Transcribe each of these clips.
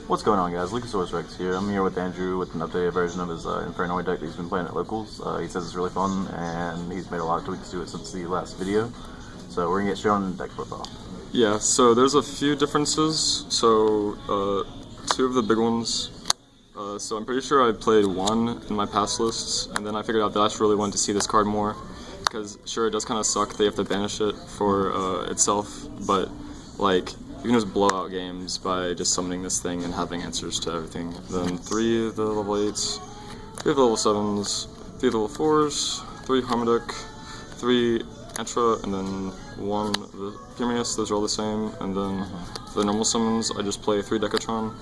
What's going on, guys? Lucasaurus Rex here. I'm here with Andrew with an updated version of his Infernoid deck that he's been playing at locals. He says it's really fun, and he's made a lot of tweaks to it since the last video. So we're going to get straight on the deck profile. Yeah, so there's a few differences. So, two of the big ones. So I'm pretty sure I played one in my past lists, and then I figured out that I really wanted to see this card more. Because, sure, it does kind of suck they have to banish it for itself, but, like, you can just blow out games by just summoning this thing and having answers to everything. Then 3 of the level 8s, 3 of the level 7s, 3 of the level 4s, 3 Harmodic, 3 Entra, and then 1 of the Pyramius. Those are all the same. And then for the normal summons, I just play 3 Decatron.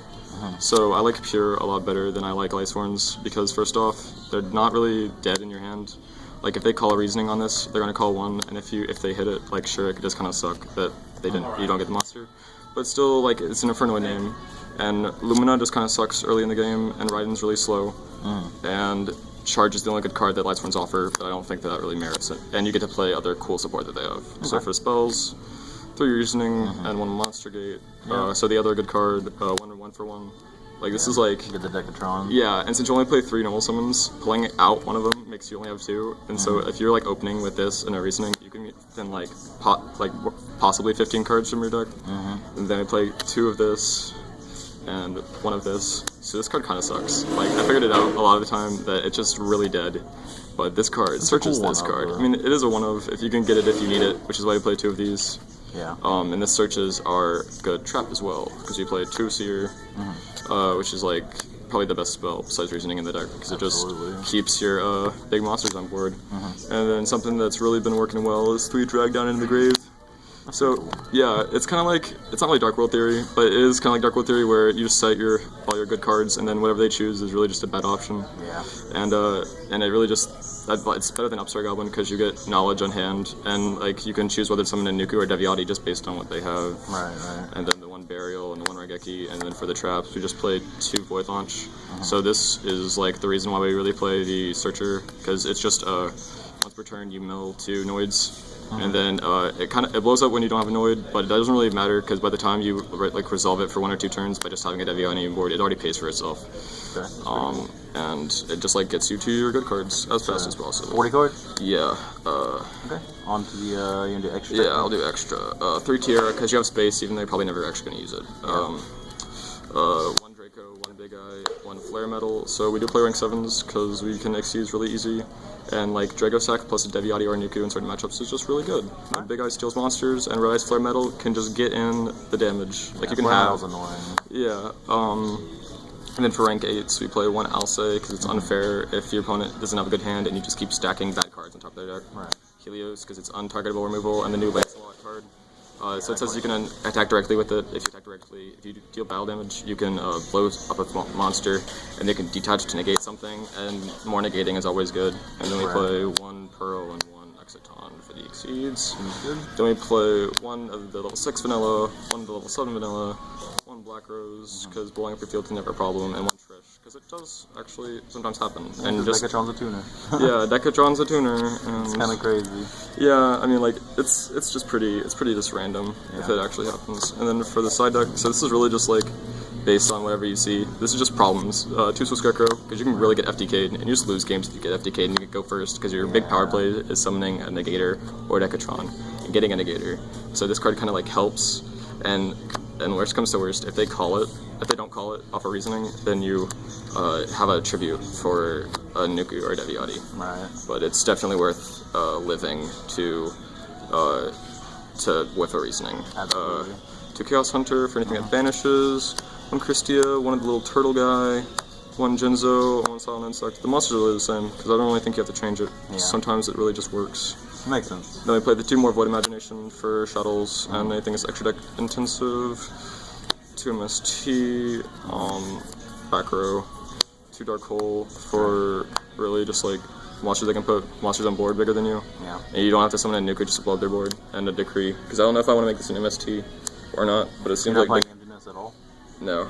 So I like Pure a lot better than I like Iceborns, because first off, they're not really dead in your hand. Like, if they call a reasoning on this, they're gonna call 1, and if they hit it, like, sure, it does kind of suck that you don't get the monster. But still, like, it's an Infernoid name, and Lumina just kind of sucks early in the game, and Raiden's really slow, and Charge is the only good card that Lightsworns offer, but I don't think that really merits it. And you get to play other cool support that they have. So for spells, 3 Reasoning, and 1 Monster Gate. So the other good card, 1 for 1. Like, this is like... You get the Decatron. Yeah, and since you only play 3 normal summons, pulling out one of them makes you only have 2. And so if you're, like, opening with this and a Reasoning, you can then, like, possibly 15 cards from your deck. And then I play 2 of this and 1 of this. So this card kind of sucks. Like, I figured it out a lot of the time that it's just really dead. But this card searches this card. I mean, it is a one-of if you can get it if you need it, which is why you play 2 of these. Yeah. And this searches are good trap as well, because you play 2 Seer, which is like probably the best spell besides Reasoning in the deck, because it just keeps your big monsters on board. And then something that's really been working well is 3 Drag Down into the Grave. So yeah, it's kind of like, it's not really Dark World Theory, but it is kind of like Dark World Theory, where you just set all your good cards, and then whatever they choose is really just a bad option. Yeah. And it really just, it's better than Upstart Goblin, because you get knowledge on hand, and like you can choose whether to summon a Nuku or Deviati just based on what they have. Right. And then the 1 Burial and the 1 Raigeki, and then for the traps we just played 2 Void Launch. So this is like the reason why we really play the Searcher, because it's just once per turn you mill 2 Noids. And then it blows up when you don't have a Noid, but it doesn't really matter, because by the time you resolve it for 1 or 2 turns by just having a Deviati on your board, it already pays for itself. Okay, and it just like gets you to your good cards as fast as possible. 40 cards? Yeah. Okay. On to the you gonna do extra? Yeah, I'll do extra. 3 Tierra, because you have space, even though you're probably never actually gonna use it. 1 Draco, 1 Big Eye, 1 Flare Metal. So we do play rank 7s because we can XCs really easy. And like Drago Sack plus a Deviati or a Nuku in certain matchups is just really good. Big Eye steals monsters, and Red Eye's Flare Metal can just get in the damage. Like you can have. Annoying. Yeah. And then for rank 8s, we play 1 Alcei, because it's unfair if your opponent doesn't have a good hand and you just keep stacking bad cards on top of their deck. Helios, because it's untargetable removal, and the new Lancelot card. So it says you can attack directly with it. If you attack directly, if you deal battle damage, you can blow up a monster, and they can detach to negate something, and more negating is always good. And then we play 1 Pearl and 1 Exciton for the Exceeds. Then we play 1 of the level 6 vanilla, 1 of the level 7 vanilla, 1 Black Rose, because blowing up your field is never a problem, and 1 Trish, because it does actually sometimes happen. And just Decatron's a tuner. Yeah, Decatron's a tuner. And it's kind of crazy. Yeah, I mean, like, it's just pretty just random if it actually happens. And then for the side deck, so this is really just like based on whatever you see. This is just problems. 2 Swiss Scarecrow, because you can really get FDK'd, and you just lose games if you get FDK'd and you can go first, because your big power play is summoning a Negator or a Decatron and getting a Negator. So this card kind of like helps, and worst comes to worst, if they don't call it off a Reasoning, then you have a tribute for a Nuku or a Deviati. But it's definitely worth living to whiff a Reasoning. 2 Chaos Hunter for anything that banishes, 1 Christia, 1 of the little turtle guy, 1 Jinzo, 1 Silent Insect. The monsters are really the same, because I don't really think you have to change it. Sometimes it really just works. Makes sense. Then we play the 2 more Void Imagination for shuttles, and anything that's extra deck intensive. 2 MST, back row, 2 Dark Hole for really just like monsters that can put monsters on board bigger than you. And you don't have to summon a Nuka just to blow up their board, and a Decree. Because I don't know if I want to make this an MST or not, but it seems You're like... not playing Emptiness at all? No,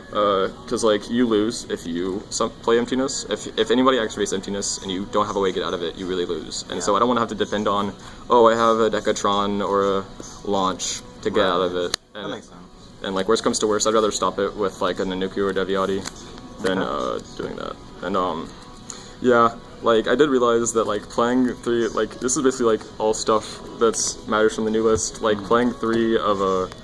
because like you lose if you play Emptiness. If anybody activates Emptiness and you don't have a way to get out of it, you really lose. And so I don't want to have to depend on, oh, I have a Decatron or a Launch to get out of it. And that makes sense. And like worst comes to worst, I'd rather stop it with like a Nanuku or Deviati than doing that. And yeah, like I did realize that like playing 3, like this is basically like all stuff that's matters from the new list. Like playing 3 of the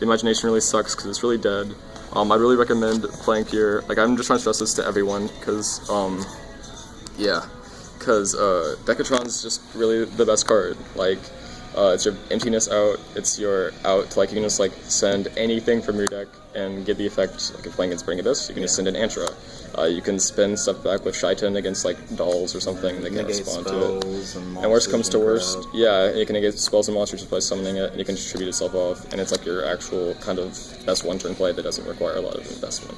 Imagination really sucks because it's really dead. I'd really recommend playing here. Like I'm just trying to stress this to everyone because Decatron's just really the best card. Like it's your emptiness out, it's your out to like you can just like send anything from your deck and get the effect. Like if playing against Bring Abyss, you can just send an Antra. You can spin stuff back with Shaitan against like dolls or something that can respond to it. And worst comes to worst, you can negate spells and monsters just by summoning it, and you can distribute itself off, and it's like your actual kind of best one-turn play that doesn't require a lot of investment.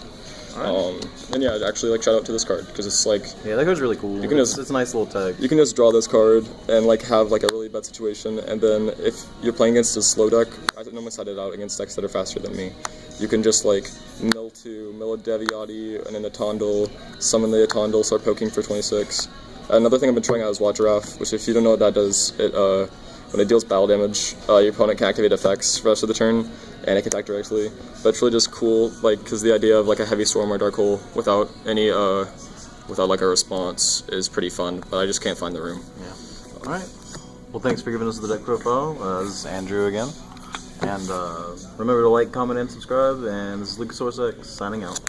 And yeah, actually, like shout out to this card because it's like that card's really cool. You can it's a nice little tag. You can just draw this card and like have like a really bad situation, and then if you're playing against a slow deck, I normally side it out against decks that are faster than me. You can just like mill a Deviati and then a Tondal, summon the Tondal, start poking for 26. Another thing I've been trying out is Watcherath, which if you don't know what that does, it when it deals battle damage, your opponent can activate effects for the rest of the turn, and it can attack directly. But it's really just cool, like, because the idea of like a Heavy Storm or Dark Hole without any, without like a response is pretty fun. But I just can't find the room. Yeah. All right. Well, thanks for giving us the deck profile. This is Andrew again, and remember to like, comment, and subscribe. And this is LucasSourceX signing out.